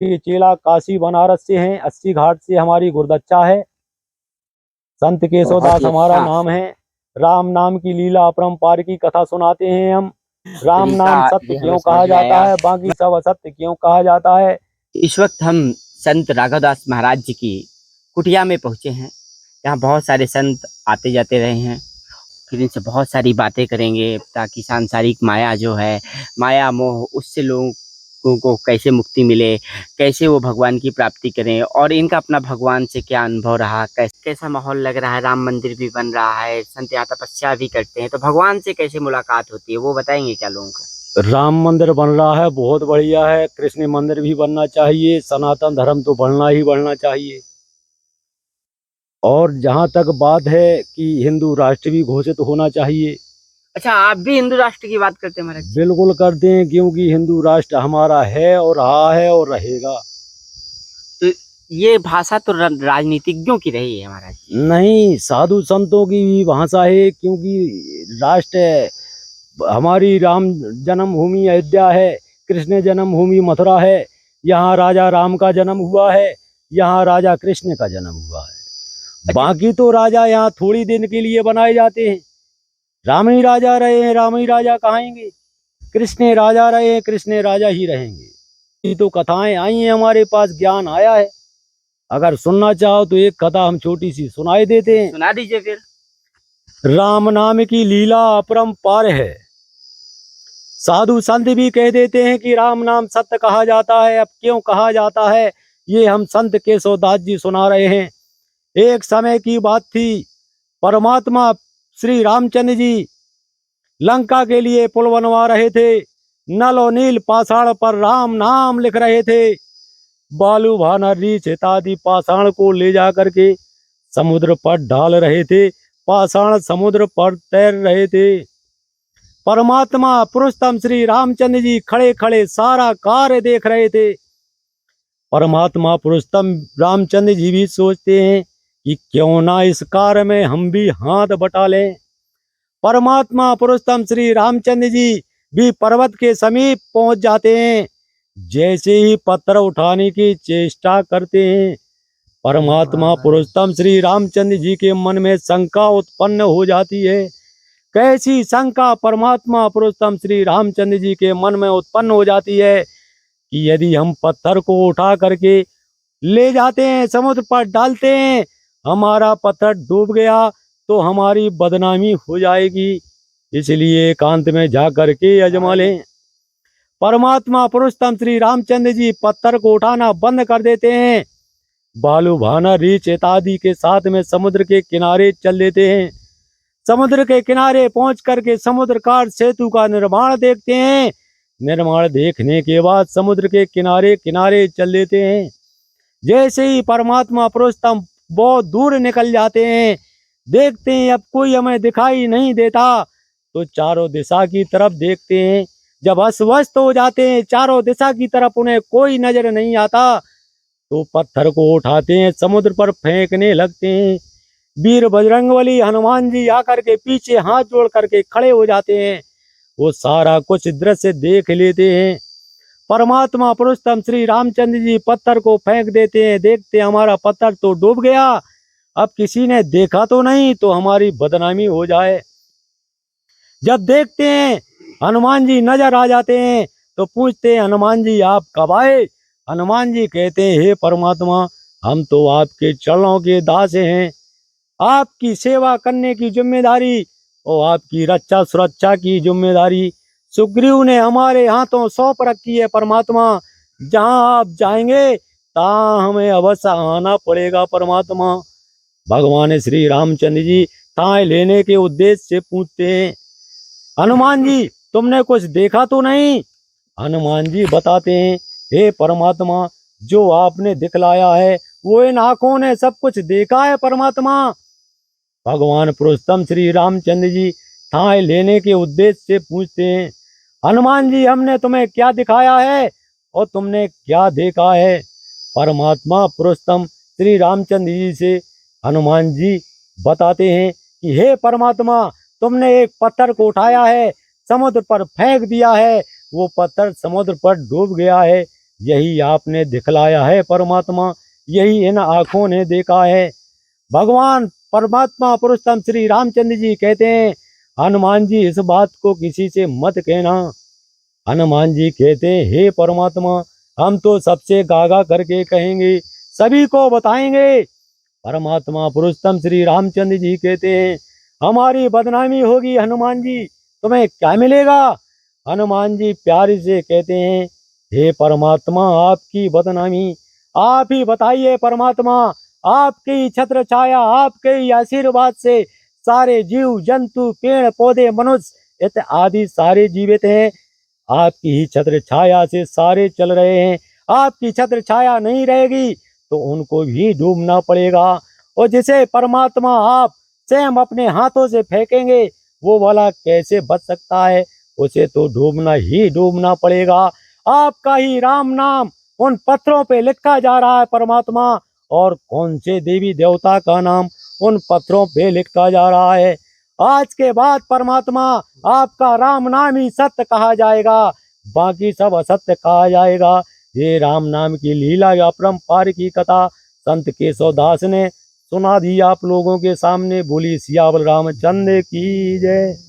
ये चेला काशी बनारस से हैं, 80 घाट से हमारी गुरदच्चा है। संत केशवदास बहुत ही हमारा अच्छा नाम है। राम नाम की लीला अपरंपार की कथा सुनाते हैं हम। राम तरीका नाम सत्य ये हमें क्यों समझ कहा में जाता आया। है, बाकी सब असत्य क्यों कहा जाता है। इस वक्त हम संत राघवदास महाराज जी की कुटिया में पहुंचे हैं। यहाँ बहुत सारे संत आते जाते रहे हैं। फिर इनसे बहुत सारी बातें करेंगे ताकि सांसारिक माया जो है, माया मोह, उससे लोगों को कैसे मुक्ति मिले, कैसे वो भगवान की प्राप्ति करें, और इनका अपना भगवान से क्या अनुभव रहा, कैसा माहौल लग रहा है। राम मंदिर भी बन रहा है, संत यहाँ तपस्या भी करते हैं, तो भगवान से कैसे मुलाकात होती है वो बताएंगे क्या लोगों को। राम मंदिर बन रहा है, बहुत बढ़िया है। कृष्ण मंदिर भी बनना चाहिए। सनातन धर्म तो बढ़ना ही बढ़ना चाहिए। और जहाँ तक बात है कि हिंदू राष्ट्र भी घोषित होना चाहिए। अच्छा, आप भी हिंदू राष्ट्र की बात करते हैं महाराज। बिल्कुल करते हैं, क्योंकि हिंदू राष्ट्र हमारा है और रहा है और रहेगा। तो ये भाषा तो राजनीतिज्ञों की रही है महाराज। नहीं, साधु संतों की भी भाषा है, क्योंकि राष्ट्र हमारी राम जन्मभूमि अयोध्या है, कृष्ण जन्मभूमि मथुरा है। यहाँ राजा राम का जन्म हुआ है, यहाँ राजा कृष्ण का जन्म हुआ है। अच्छा, बाकी तो राजा यहाँ थोड़ी दिन के लिए बनाए जाते हैं। राम ही राजा रहे हैं, राम ही राजा कहाएंगे। कृष्ण राजा रहे हैं, कृष्ण राजा ही रहेंगे। ये तो कथाएं आई हैं हमारे पास, ज्ञान आया है। अगर सुनना चाहो तो एक कथा हम छोटी सी सुनाई देते हैं। सुना दीजिए फिर। राम नाम की लीला अपरंपार है। साधु संत भी कह देते हैं कि राम नाम सत्य कहा जाता है। अब क्यों कहा जाता है, ये हम संत केशवदास जी सुना रहे हैं। एक समय की बात थी, परमात्मा श्री रामचंद्र जी लंका के लिए पुल बनवा रहे थे। नल और नील पाषाण पर राम नाम लिख रहे थे। बालू भानर रीछ इत्यादि पाषाण को ले जा करके समुद्र पर डाल रहे थे। पाषाण समुद्र पर तैर रहे थे। परमात्मा पुरुषोत्तम श्री रामचंद्र जी खड़े खड़े सारा कार्य देख रहे थे। परमात्मा पुरुषोत्तम रामचंद्र जी भी सोचते हैं कि क्यों ना इस कार्य में हम भी हाथ बटा लें। परमात्मा पुरुषोत्तम श्री रामचंद्र जी भी पर्वत के समीप पहुंच जाते हैं। जैसे ही पत्थर उठाने की चेष्टा करते हैं, परमात्मा पुरुषोत्तम श्री रामचंद्र जी के मन में शंका उत्पन्न हो जाती है। कैसी शंका परमात्मा पुरुषोत्तम श्री रामचंद्र जी के मन में उत्पन्न हो जाती है कि यदि हम पत्थर को उठा करके ले जाते हैं, समुद्र पर डालते हैं, हमारा पत्थर डूब गया तो हमारी बदनामी हो जाएगी। इसलिए एकांत में जा करके अजमा लें। परमात्मा पुरुषोत्तम श्री रामचंद्र जी पत्थर को उठाना बंद कर देते हैं। बालू भाना रीछ इत्यादि के साथ में समुद्र के किनारे चल देते हैं। समुद्र के किनारे पहुंच करके समुद्र काट सेतु का निर्माण देखते हैं। निर्माण देखने के बाद समुद्र के किनारे किनारे चल देते हैं। जैसे ही परमात्मा पुरुषोत्तम बहुत दूर निकल जाते हैं, देखते हैं अब कोई हमें दिखाई नहीं देता, तो चारों दिशा की तरफ देखते हैं। जब अस्त हो जाते हैं, चारों दिशा की तरफ उन्हें कोई नजर नहीं आता, तो पत्थर को उठाते हैं, समुद्र पर फेंकने लगते हैं। वीर बजरंगबली हनुमान जी आकर के पीछे हाथ जोड़ करके खड़े हो जाते हैं। वो सारा कुछ दृश्य देख लेते हैं। परमात्मा पुरुषोत्तम श्री रामचंद्र जी पत्थर को फेंक देते हैं। देखते हमारा पत्थर तो डूब गया, अब किसी ने देखा तो नहीं तो हमारी बदनामी हो जाए। जब देखते हैं हनुमान जी नजर आ जाते हैं, तो पूछते हैं हनुमान जी आप कब आए। हनुमान जी कहते हैं हे परमात्मा, हम तो आपके चरणों के दास हैं। आपकी सेवा करने की जिम्मेदारी और आपकी रक्षा सुरक्षा की जिम्मेदारी सुग्रीव ने हमारे हाथों सौंप रखी है। परमात्मा, जहां आप जाएंगे तहां हमें अवश्य आना पड़ेगा। परमात्मा, भगवान श्री रामचंद्र जी ताय लेने के उद्देश्य से पूछते हैं हनुमान जी तुमने कुछ देखा तो नहीं। हनुमान जी बताते हैं हे परमात्मा, जो आपने दिखलाया है वो इन आंखों ने सब कुछ देखा है। परमात्मा, भगवान पुरुषोत्तम श्री रामचंद्र जी थाय लेने के उद्देश्य से पूछते हैं हनुमान जी हमने तुम्हें क्या दिखाया है और तुमने क्या देखा है। परमात्मा पुरुषोत्तम श्री रामचंद्र जी से हनुमान जी बताते हैं कि हे परमात्मा, तुमने एक पत्थर को उठाया है, समुद्र पर फेंक दिया है, वो पत्थर समुद्र पर डूब गया है। यही आपने दिखलाया है परमात्मा, यही इन आंखों ने देखा है। भगवान परमात्मा पुरुषोत्तम श्री रामचंद्र जी कहते हैं, हनुमान जी इस बात को किसी से मत कहना। हनुमान जी कहते हैं, हे परमात्मा, हम तो सबसे गागा करके कहेंगे, सभी को बताएंगे। परमात्मा पुरुषोत्तम श्री रामचंद्र जी कहते हैं, हमारी बदनामी होगी हनुमान जी, तुम्हें क्या मिलेगा? हनुमान जी प्यार से कहते हैं, हे परमात्मा, आपकी बदनामी आप ही बताइए परमात्मा। आपकी छत्र छाया, आपके ही आशीर्वाद से सारे जीव जंतु पेड़ पौधे मनुष्य इत्यादि सारे जीवित हैं। आपकी ही छत्र छाया से सारे चल रहे हैं। आपकी छत्र छाया नहीं रहेगी तो उनको भी डूबना पड़ेगा। और जिसे परमात्मा आप स्वयं अपने हाथों से फेंकेंगे वो वाला कैसे बच सकता है? उसे तो डूबना ही डूबना पड़ेगा। आपका ही राम नाम उन पत्थरों पे लिखा जा रहा है परमात्मा, और कौन से देवी देवता का नाम उन पत्थरों पे लिखा जा रहा है। आज के बाद परमात्मा आपका राम नाम ही सत्य कहा जाएगा, बाकी सब असत्य कहा जाएगा। ये राम नाम की लीला या अपरंपार की कथा संत केशव दास ने सुना दी आप लोगों के सामने। बोली सियावर रामचंद्र की जय।